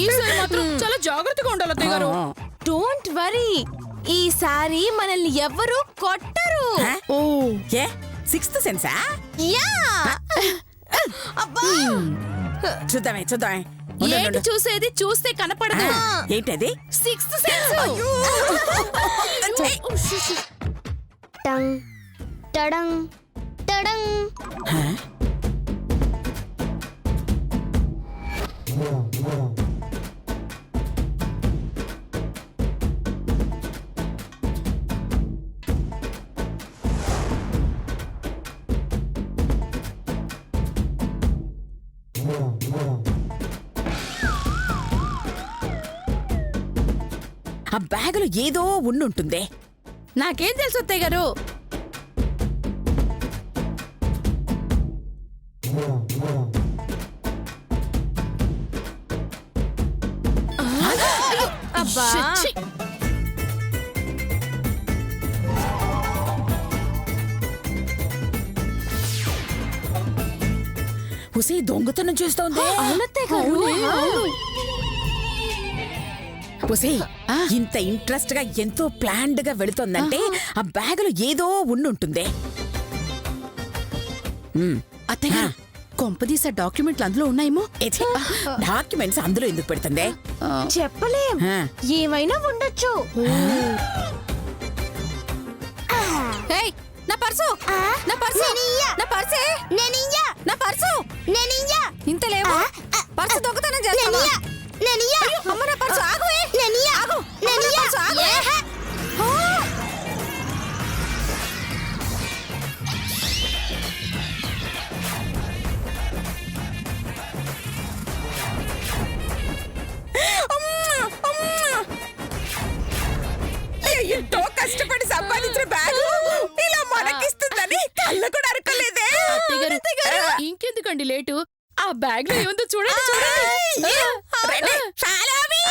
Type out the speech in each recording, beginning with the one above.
ఈసారి మాత్రం చాలా జాగ్రత్తగా ఉండాలి అత్తయ్య గారు. డోంట్ వరీ, ఈసారి మనల్ని ఎవ్వరూ కొట్టరు. ఓ ఏ సిక్స్త్ సెన్సా? యా అబ్బా చూద్దామే చూద్దామే. ఏంటి చూసేది? చూస్తే కనపడదు. ఏంటది? Sixth sense. టంగ్ టడంగ్ టడంగ్. ఆ బ్యాగులో ఏదో ఉండుంటుందే. నాకేం తెలుసు అత్తయ్య గారు? అబ్బా ఛీ! హుసే దొంగతనం చేస్తోంది. అవునత్తయ్య గారు. హుసే ఇంత ఇంట్రెస్ట్ గా ఎంతో ప్లాన్డ్ గా వెళుతోందంటే ఆ బ్యాగులో ఏదో ఉండుంటుందే. అత్తయ్య గారు, కొంపదీసా డాక్యుమెంట్లు అందులో ఉన్నాయేమో. డాక్యుమెంట్స్ అందులో ఎందుకు పెడుతుంది? చెప్పలేం, ఏమైనా ఉండొచ్చు. ఏయ్, నా పర్సు! నా పర్సు! నా పర్సే! నా పర్సు! ఇంత లేవు. పర్సు దొంగతనం చేస్తావా? అయ్యో, అమ్మ, నా పర్సు! ఆగువే! ఆగు! అమ్మ, నా పర్సు! ఆగువే! ఎంతో కష్టపడి సంపాదించిన బ్యాగు ఇలా మనకిస్తుందని కళ్ళు కూడా అరకలేదే. అత్తయ్య గారు, ఇంకెందుకండి లేటు? ఆ బ్యాగ్ లో ఏముందో చూడండి, చూడండి. రండి, follow me.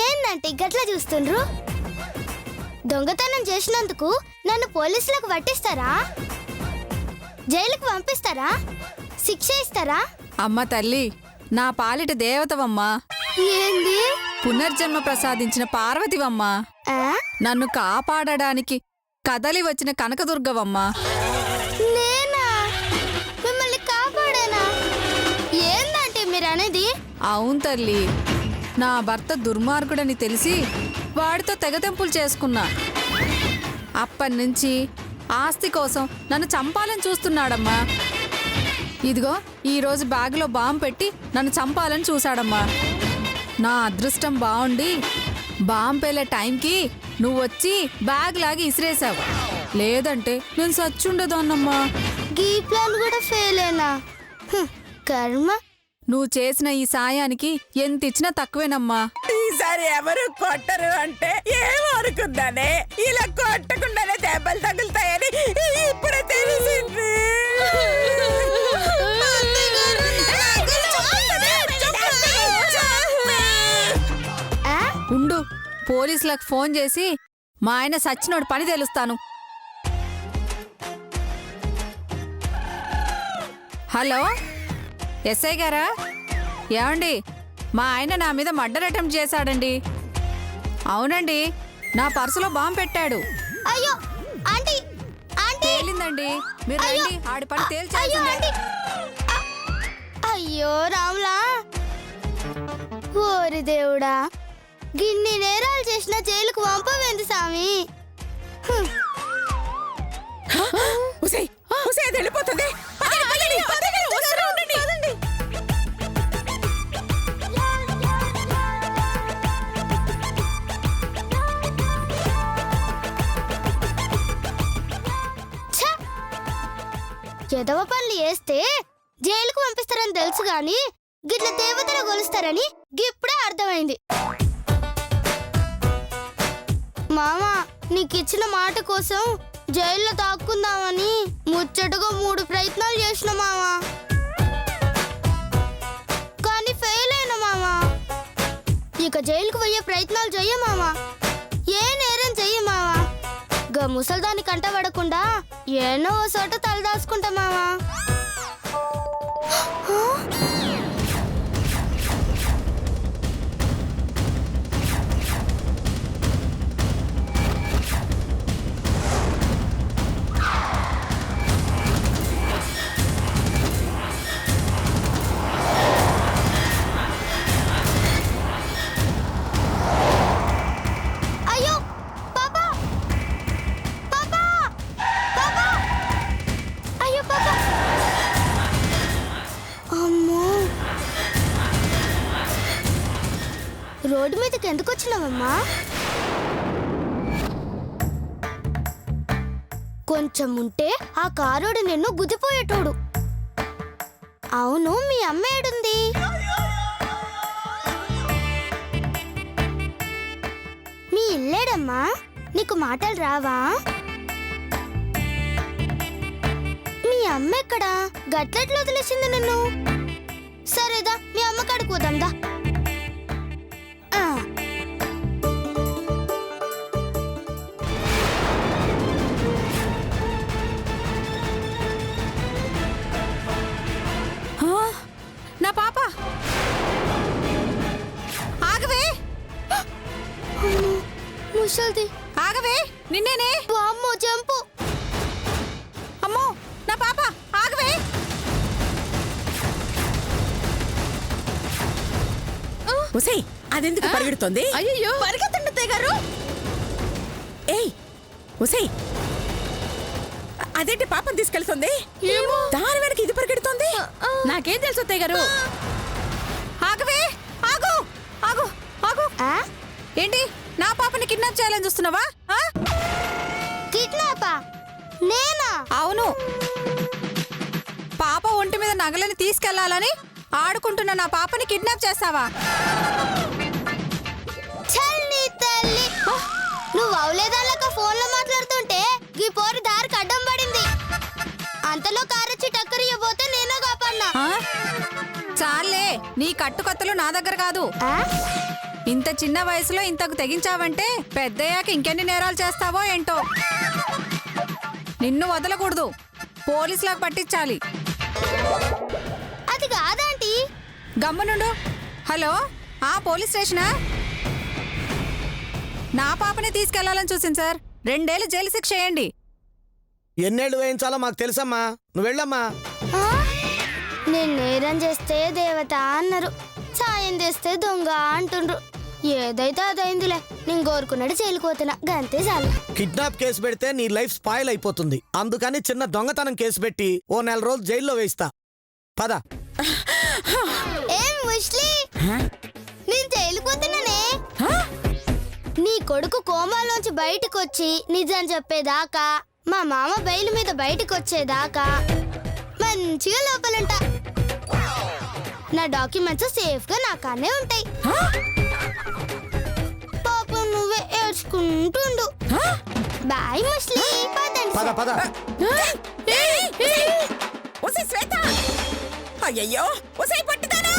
ఏందంటే గట్లా చూస్తుండ్రు? దొంగతనం చేసినందుకు నన్ను పోలీసులకు పట్టిస్తారా? జైలుకు పంపిస్తారా? శిక్ష ఇస్తారా? అమ్మ తల్లి, నా పాలిట దేవతవమ్మా, ఏంది? పునర్జన్మ ప్రసాదించిన పార్వతివమ్మా, ఆ? నన్ను కాపాడడానికి కదలి వచ్చిన కనకదుర్గవమ్మా. నేనా? మిమ్మల్ని కాపాడానా? ఏందంటే మీరు అనేది? అవును తల్లి, నా భర్త దుర్మార్గుడని తెలిసి వాడితో తెగతెంపులు చేసుకున్నా. అప్పటినుంచి ఆస్తి కోసం నన్ను చంపాలని చూస్తున్నాడమ్మా. ఇదిగో ఈరోజు బ్యాగులో బాంబు పెట్టి నన్ను చంపాలని చూశాడమ్మా. నా అదృష్టం బాగుండి బాంబు పేలే టైంకి నువ్వొచ్చి బ్యాగ్ లాగి ఇసిరేసావు. లేదంటే నేను సచ్చుండదన్నమ్మా. గీ ప్లాన్ కూడా ఫెయిలేనా? కర్మ. నువ్వు చేసిన ఈ సాయానికి ఎంత ఇచ్చినా తక్కువేనమ్మా. ఈసారి ఎవరు కొట్టరు అంటే ఏమనుకుందానే, ఇలా కొట్టకుండానే దెబ్బలు తగులుతాయని ఇప్పుడే తెలిసింది. ఉండు, పోలీసులకు ఫోన్ చేసి మా ఆయన సచ్చినోడు పని తెలుస్తాను. హలో, ఎస్ఐ గారా? ఏమండి, మా ఆయన నా మీద మర్డర్ అటెంప్ట్ చేశాడండి. అవునండి, నా పర్సులో బాంబు పెట్టాడు. అయ్యో ఆంటీ, ఆంటీ! తేలిందండి, మీరు రండి, ఆడి పని తేల్చేసింది. అయ్యో రాములా, ఓరి దేవుడా, గిన్ని నేరాలు చేసిన జైలుకు పంపవేంది సామి? వెళ్ళిపోతుంది. ఎదవ పనులు చేస్తే జైలుకు పంపిస్తారని తెలుసు గాని గిట్ల దేవతలు గొలుస్తారని ఇప్పుడే అర్థమైంది. మామా నీకిచ్చిన మాట కోసం జైల్లో దాక్కుందామని ముచ్చటగా 3 ప్రయత్నాలు చేసిన మామా, కానీ ఫెయిల్ అయిన మామా. ఇక జైలుకు పోయే ప్రయత్నాలు చెయ్య మామా, ఏ నేరం చెయ్య మామా. గా ముసల్దాన్ని కంటపడకుండా ఎన్నో చోట తలదాచుకుంటా మామా. అయ్యో పాపా, పాపా, పాపా, అయ్యో పాపా. అమ్మో, రోడ్డు మీదకి ఎందుకు వచ్చినావమ్మా? కొంచెం ఉంటే ఆ కారోడు నిన్ను గుద్దిపోయేటోడు. అవును, మీ అమ్మ ఏడుంది? మీ ఇల్లేడమ్మా? నీకు మాటలు రావా? మీ అమ్మ ఎక్కడా? గట్లెట్లు వదిలేసింది నిన్ను? సరేదా, మీ అమ్మ కాడికి పోదాందా. నా పాప ఆగవే, ముసల్ది ఆగవే, నిన్నేనే. అమ్మో జంపు. అమ్మో నా పాప ఆగవే. ఒసేయ్ అదెందుకు పరిగెడుతోంది? అయ్యో పరిగెత్తండి అత్తయ్య గారు. ఏయ్ ఒసేయ్, అదేంటి పాపం తీసుకెళ్తుంది? దాని వెనక ఇది పరిగెడుతోంది. నాకేం తెలుసు అత్తయ్య గారు. ఆగవే, ఆగు, ఆగు, ఆగు. ఏంటి నా పాపని కిడ్నాప్ చేయాలని చూస్తున్నావా? కిడ్నాపా? నేనా? అవును, పాప ఒంటి మీద నగలని తీసుకెళ్లాలని ఆడుకుంటున్న నా పాపని కిడ్నాప్ చేస్తావా? చల్లి తల్లి, నువ్వు అవలేదాక ఫోన్ లో మాట్లాడుతుంటే ఈ పోరి దారికి అడ్డం పడింది. అంతలో కారొచ్చి టక్కరి ఇవ్వబోతే నేనే కాపాడినా. చాలే, నీ కట్టుకత్తులు నా దగ్గర కాదు. ఇంత చిన్న వయసులో ఇంతకు తెగించావంటే పెద్దయ్యాక ఇంకెన్ని నేరాలు చేస్తావో ఏంటో. నిన్ను వదలకూడదు, పోలీసులకు పట్టించాలి. అది కాదంటీ. గమ్మునుండు. Hello, police స్టేషనా? నా పాపని తీసుకెళ్లాలని చూసింది సార్. 2 ఏళ్ళు జైలు శిక్ష చేయండి. ఎన్నేళ్ళు వేయించాలో మాకు తెలుసమ్మా, నువ్వు వెళ్ళమ్మా. నేను నేరం చేస్తే దేవత అన్నారు, సాయం చేస్తే దొంగ అంటుండ్రు. ఏదైతే అదైందిలే, నేను కోరుకున్నాడు జైలుకోతున్నా, గంతే చాలు. కిడ్నాప్ కేసు పెడితే నీ లైఫ్ స్పాయిల్ అయిపోతుంది. అందుకని చిన్న దొంగతనం కేసు పెట్టి ఓ 4 రోజులు జైల్లో వేయిస్తా. పద. ఏం ముస్లి, నేను జైలుకోతున్నానే. నీ కొడుకు కోమాలోంచి బయటకు వచ్చి నిజం చెప్పేదాకా, మా మామ బయలు మీద బయటకు వచ్చేదాకా మంచిగా లోపలంట. నా డాక్యుమెంట్స్ సేఫ్ గా నా కానే ఉంటాయి. పాపం నువ్వే ఏడ్చుకుంటుండు. బాయ్ ముస్లి, పద పద. ఒసేయ్ శ్వేత, అయ్యయ్యో ఒసేయ్ పట్టుతానా?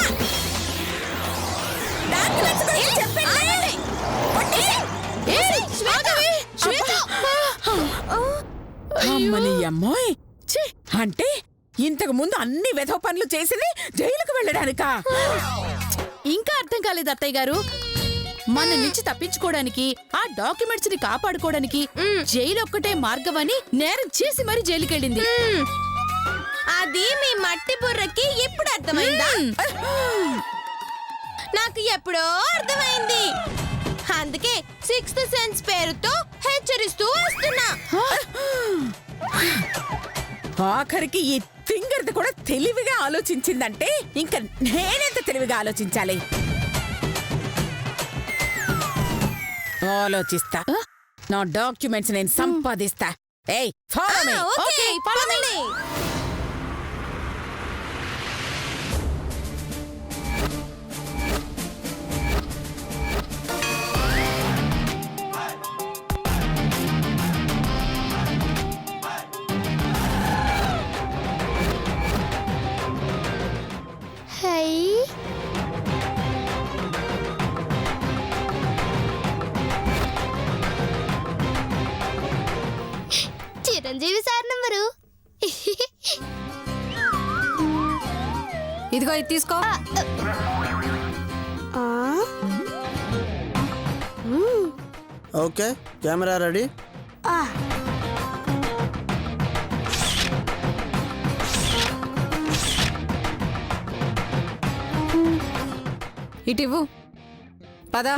డాక్యుమెంట్స్ గురించి చెప్పండి. అమ్మని అమ్మోయ్, అంటే ఇంతకు ముందు అన్ని వెధవ పనులు చేసింది జైలుకు వెళ్ళడానికా? ఇంకా అర్థం కాలేదు అత్తయ్య గారు. మన నుంచి తప్పించుకోవడానికి, ఆ డాక్యుమెంట్స్ ని కాపాడుకోవడానికి జైలు ఒక్కటే మార్గమని నేరం చేసి మరి జైలుకెళ్ళింది. అది మీ మట్టి బుర్రకి ఇప్పుడు అర్థమైందా? నాకు ఎప్పుడో అర్థమైంది. అందుకే 6th సెన్స్ పేరుతో హెచ్చరిస్తూ వస్తున్నా. ఆఖరికి ఈ తింగర్ది కూడా తెలివిగా ఆలోచించిందంటే ఇంకా నేనెంత తెలివిగా ఆలోచించాలి? ఆలోచిస్తా, నా డాక్యుమెంట్స్ నేను సంపాదిస్తా. ఏయ్ follow me. Okay, follow me. Chiranjeevi sir number. ఇదిగో ఇది తీసుకో. ఆ, ఓకే కెమెరా రెడీ. ఆ. ఇటు ఇవ్వు. పద.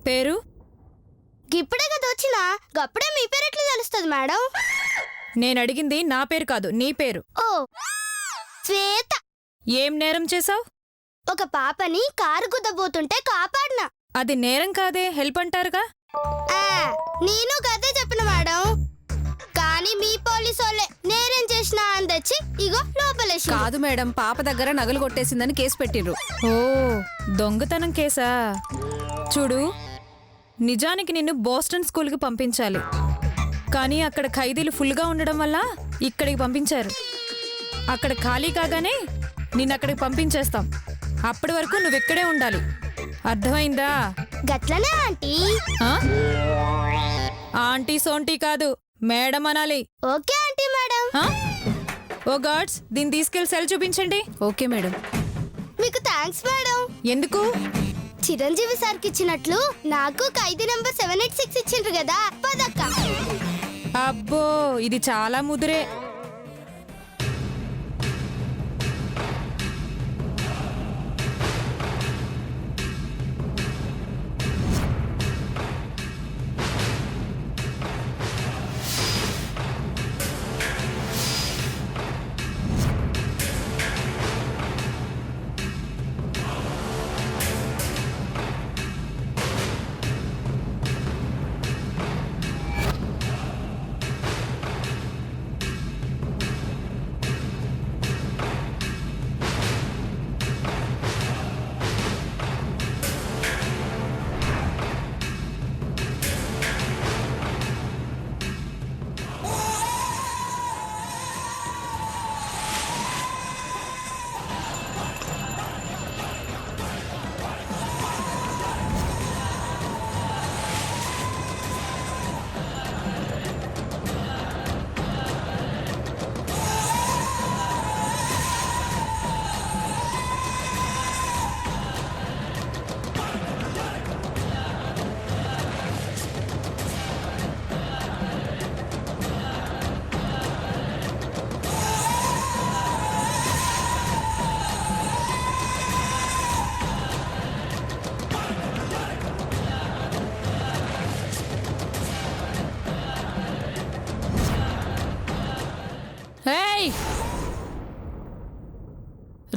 పేరు? ఇప్పుడే కదా వచ్చినా, గప్పుడే మీ పేరు ఎట్లా తెలుస్తుంది మేడం? నేను అడిగింది నా పేరు కాదు, నీ పేరు. ఓ, శ్వేత. ఏం నేరం చేసావు? ఒక పాపని కారు గుద్దబోతుంటే కాపాడినా. అది నేరం కాదే, హెల్ప్ అంటారుగా. ఆ, నేను కదే చెప్పిన మేడం. కానీ మీ పోలీసోళ్ళే నేరేం చేసినా అని తెచ్చి ఇగో లోపలేసి. కాదు మేడం, పాప దగ్గర నగలు కొట్టేసిందని కేసు పెట్టిండ్రు. ఓ, దొంగతనం కేసా? చూడు, నిజానికి నిన్ను బోస్టన్ స్కూల్కి పంపించాలి. కానీ అక్కడ ఖైదీలు ఫుల్గా ఉండడం వల్ల ఇక్కడికి పంపించారు. అక్కడ ఖాళీ కాగానే నిన్ను అక్కడికి పంపించేస్తాం. అప్పటి వరకు నువ్వెక్కడే ఉండాలి, అర్థమైందా? గట్లనే ఆంటీ. ఆ? ఆంటీ సోంటీ కాదు, మేడం అనాలి. Okay aunty madam. ఆ? ఓ గార్డ్స్, దీన్ని తీసుకెళ్లి సెల్ చూపించండి. Okay madam. మీకు థ్యాంక్స్ మేడం. ఎందుకు? చిరంజీవి సార్కి ఇచ్చినట్లు నాకు ఖైదీ నెంబర్ 786 ఇచ్చిండ్రు కదా, పదక్క. అబ్బో, ఇది చాలా ముదురే.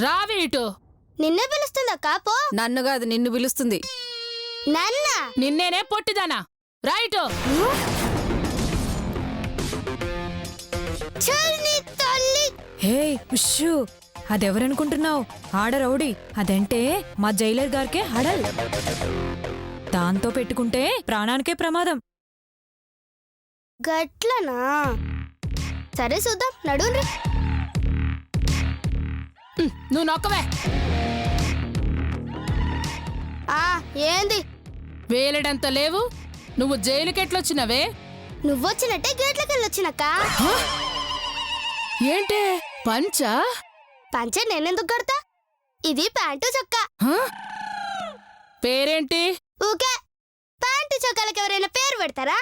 రావి ఇటు. నిన్నే పిలుస్తుందక్క, పో. నన్ను కాదు, నిన్ను పిలుస్తుంది. నన్న నిన్నేనే పొట్టిదానా, రైటు. చల్ని తల్లి. హే ఉష్షు, అదెవరనుకుంటున్నావు? ఆడ రౌడీ. అదంటే మా జైలర్ గారికే హడల్. దాంతో పెట్టుకుంటే ప్రాణానికే ప్రమాదం. గట్లనా? సరే చూద్దాం, నడుండ్రి. నువ్వు నొక్కవే. ఏంది? వేలడంత లేవు, నువ్వు జైలుకెట్లొచ్చినవే? నువ్వొచ్చినట్టే గేట్లకి వెళ్ళొచ్చినక్క. ఏంటే పంచా? పంచ నేనెందుకు కడతా? ఇది ప్యాంటు చొక్కా. పేరేంటి? ఊకే ప్యాంటు చొక్కాలకి ఎవరైనా పేరు పెడతారా?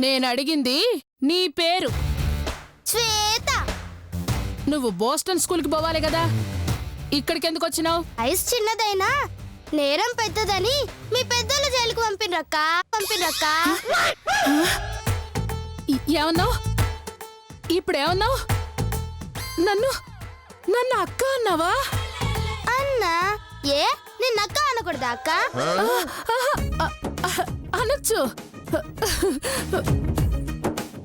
నేను అడిగింది నీ పేరు. శ్వేత. నువ్వు బోస్టన్ స్కూల్కి పోవాలి కదా, ఇక్కడికి ఎందుకు వచ్చినావు? వయసు చిన్నదైనా నేరం పెద్దదని మీ పెద్దలు జైలుకు పంపినరక్క. ఏమన్నావు? ఇప్పుడేమన్నావు? నన్ను నన్ను అక్క అన్నావా? అన్నా, ఏ నిన్నక్క అనకూడదా అక్క? అనొచ్చు.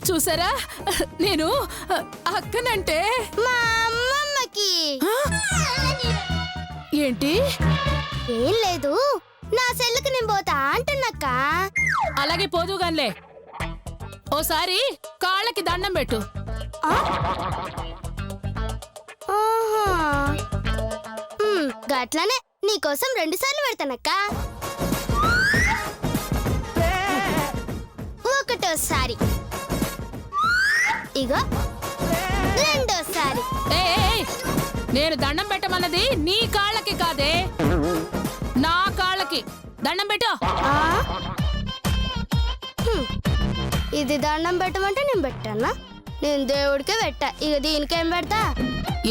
చూసారా, నేను అక్కనంటే మా అమ్మమ్మకి. ఏంటి? ఏం లేదు, నా సెల్లుకి నేను పోతా అంటున్నాక్క. అలాగే పోదుగాన్లే. ఓసారి కాళ్ళకి దండం పెట్టు. గట్లనే నీకోసం 2 సార్లు పెడతానక్క. ఒకటోసారి ఇగో, రెండోసారి. నేను దండం పెట్టమన్నది నీ కాళ్ళకి కాదే, నా కాళ్ళకి. దండం పెట్టు. ఇది దండం పెట్టమంటే నేను పెట్టానా? నేను దేవుడికే పెట్టా, ఇక దీనికేం పెడతా?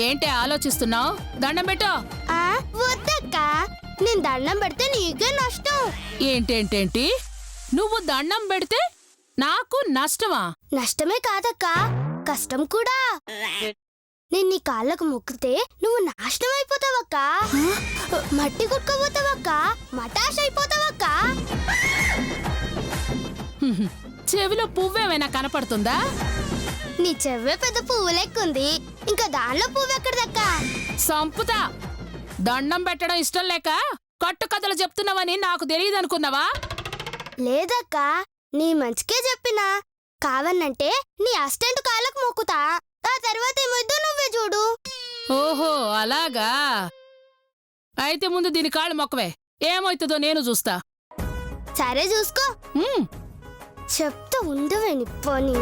ఏంటి ఆలోచిస్తున్నావు? దండం పెట్టు. వద్దక్క, నేను దండం పెడితే నీకే నష్టం. ఏంటేంటేంటి? నువ్వు దండం పెడితే నాకు నష్టమా? నష్టమే కాదక్క, కష్టం కూడా. నేను నీ కాళ్ళకు మొక్కితే నువ్వు నాశనం అయిపోతావక్క, మట్టి కుట్టుకోపోతావక్క, మటాష్ అయిపోతావక్క. చెవిలో పువ్వేమైనా కనపడుతుందా? నీ చెవ్వే పెద్ద పువ్వు లెక్కుంది, ఇంకా దానిలో పువ్వు ఎక్కడదక్క? సంపుతా. దండం పెట్టడం ఇష్టం లేక కట్టు కథలు చెప్తున్నావని నాకు తెలియదు అనుకున్నావా? లేదక్క, నీ మంచికే చెప్పినా. కావన్నంటే నీ అసిస్టెంట్ కాళ్ళకు మొక్కుతా, ఆ తర్వాత ఏమొద్దు నువ్వే చూడు. ఓహో అలాగా. అయితే ముందు దీని కాళ్ళు మొక్కవే, ఏమవుతుందో నేను చూస్తా. సరే చూసుకో. చెప్తా ఉండవే నిప్పని.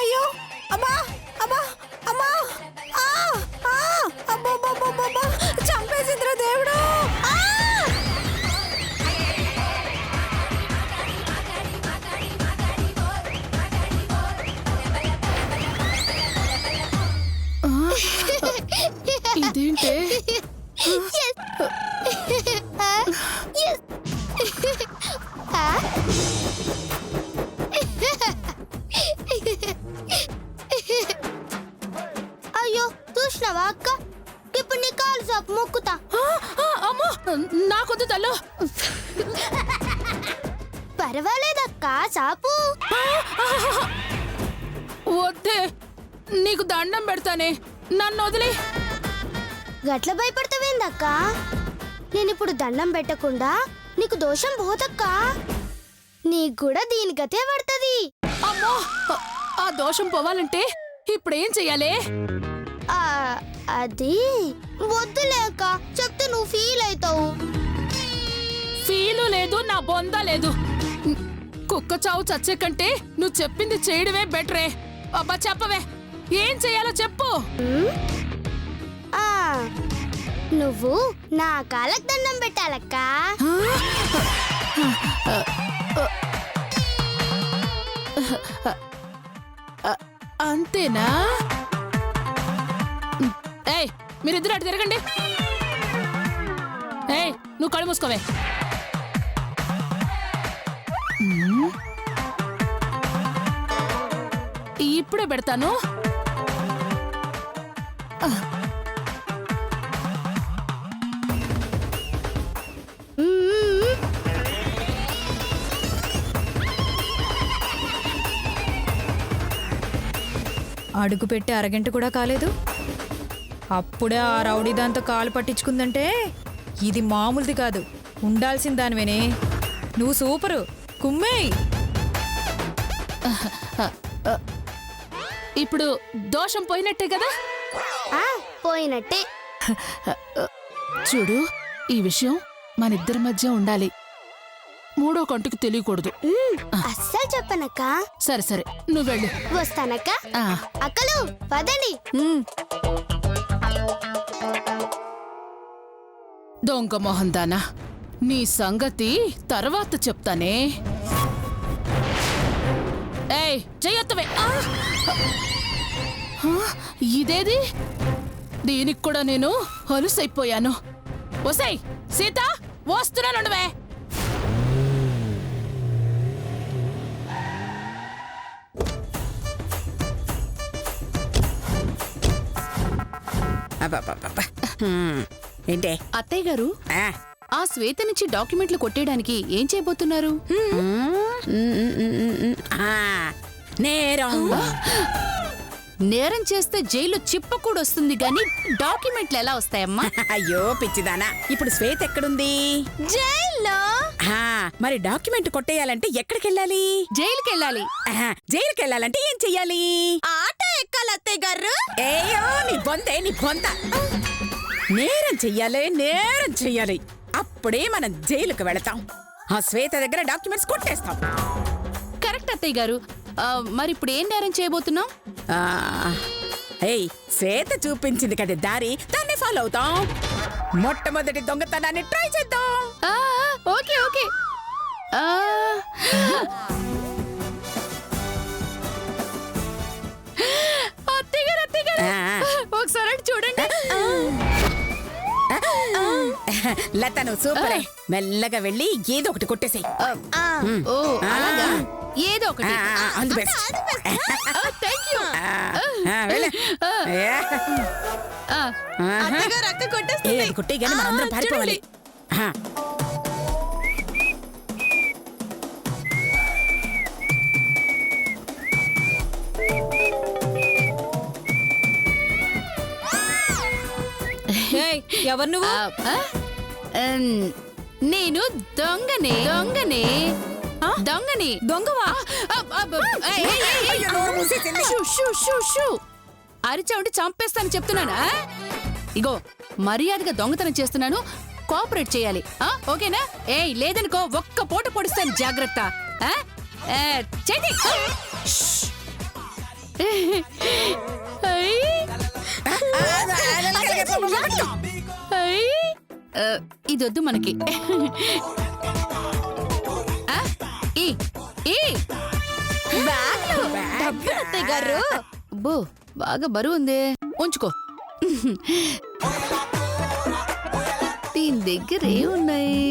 అయ్యో అమ్మా అమ్మా అమ్మా అబ్బా చంపేసింద్ర దేవుడు. ఇదేంటే? అయ్యో చూసినావా అక్క, ఇప్పుడు నీ కాలు చాపు మొక్కుతా. అమ్మో నాకొద్దు తల్లు. పర్వాలేదక్క, చాపు. వద్దే, నీకు దండం పెడతానే, నన్ను వదిలే. గట్ల భయపడతావేందక్క? నేనిప్పుడు దండం పెట్టకుండా నీకు దోషం పోతక్క, నీకు కూడా దీని గతే పడుతుంది. అమ్మో, ఆ దోషం పోవాలంటే ఇప్పుడేం చెయ్యాలి? అది వద్దులేక చెప్తే నువ్వు ఫీల్ అవుతావు. ఫీలు లేదు, నా బొంద లేదు. కుక్క చావు చచ్చే కంటే నువ్వు చెప్పింది చేయడమే బెటరే. అబ్బా చెప్పవే, ఏం చెయ్యాలో చెప్పు. నువ్వు నా కాళ్ళకు దండం పెట్టాలక్క. అంతేనా? ఏయ్ మీరిద్దరు అటు తిరగండి. ఏయ్ నువ్వు కళ్ళు మూసుకోవే. ఇప్పుడే పెడతాను. అడుగు పెట్టి అరగంట కూడా కాలేదు, అప్పుడే ఆ రౌడీ దాంతో కాలు పట్టించుకుందంటే ఇది మామూలుది కాదు, ఉండాల్సిన దానివేనే. నువ్వు సూపరు, కుమ్మేయ్. ఇప్పుడు దోషం పోయినట్టే కదా? పోయినట్టే. చూడు, ఈ విషయం మనిద్దరి మధ్య ఉండాలి, మూడో కంటికి తెలియకూడదు. అస్సలు చెప్పనక్క. సరే సరే, నువ్వు వెళ్ళు. వస్తానక్క. అక్కలు పదండి. దొంగ మోహన్ దానా, నీ సంగతి తర్వాత చెప్తానే. ఏయ్ చెయ్యొత్తవే. ఇదేది? దీనికి కూడా నేను అలుసైపోయాను. వసై సీత, వస్తున్నానుండవే. ఏంటే అత్తయ్య గారు, ఆ శ్వేత నుంచి డాక్యుమెంట్లు కొట్టేయడానికి ఏం చేయబోతున్నారు? నేరం చేస్తే జైలు చిప్పకూడొస్తుంది గాని డాక్యుమెంట్లు ఎలా వస్తాయమ్మా? అయ్యో పిచ్చిదానా, ఇప్పుడు శ్వేత ఎక్కడుంది? జైల్లో. మరి డాక్యుమెంట్ కొట్టేయాలంటే ఎక్కడికి వెళ్ళాలి? జైలుకెళ్ళాలి. జైలుకి వెళ్ళాలంటే ఏం చెయ్యాలి? ఆటో ఎక్కాల చెయ్యాలి అత్తయ్య గారు? ఏయో నీ బొంద నేరం చెయ్యాలి అప్పుడే మనం జైలుకు వెళతాం. ఆ శ్వేత దగ్గర డాక్యుమెంట్స్ కొట్టేస్తాం. కరెక్ట్ అత్తయ్య గారు. మరి ఇప్పుడు ఏం నేరం చేయబోతున్నాం? ఆ, ఏయ్ శ్వేత చూపించింది కదా దారి, దాన్ని ఫాలో అవుతాం. మొట్టమొదటి దొంగతనాన్ని ట్రై చేద్దాం. Okay okay. అత్తయ్య గారు ఒకసారి అటు చూడండి. లతను సూపరే. మెల్లగా వెళ్ళి ఏదో ఒకటి కొట్టేసేయ్. ఓ అలాగా, ఏదో ఒకటి. All the best. Thank you. వెళ్ళు. అత్తయ్య గారు అక్క కొట్టేస్తుంది. కొట్టే గానీ మనందరం పారిపోవాలి. ఏయ్, ఎవరు నువ్వు? నేను దొంగని. దొంగవా? అరిచావుంటే చంపేస్తాను చెప్తున్నానా? ఇగో మర్యాదగా దొంగతనం చేస్తున్నాను, కోఆపరేట్ చేయాలి. ఓకేనా? లేదనుకో ఒక్క పూట పొడుస్తాను, జాగ్రత్త. చెయ్యి. ఇది వద్దు మనకి. అత్తయ్య గారు అబ్బో బాగా బరువు ఉంది, ఉంచుకో. దీని దగ్గర ఏమున్నాయి?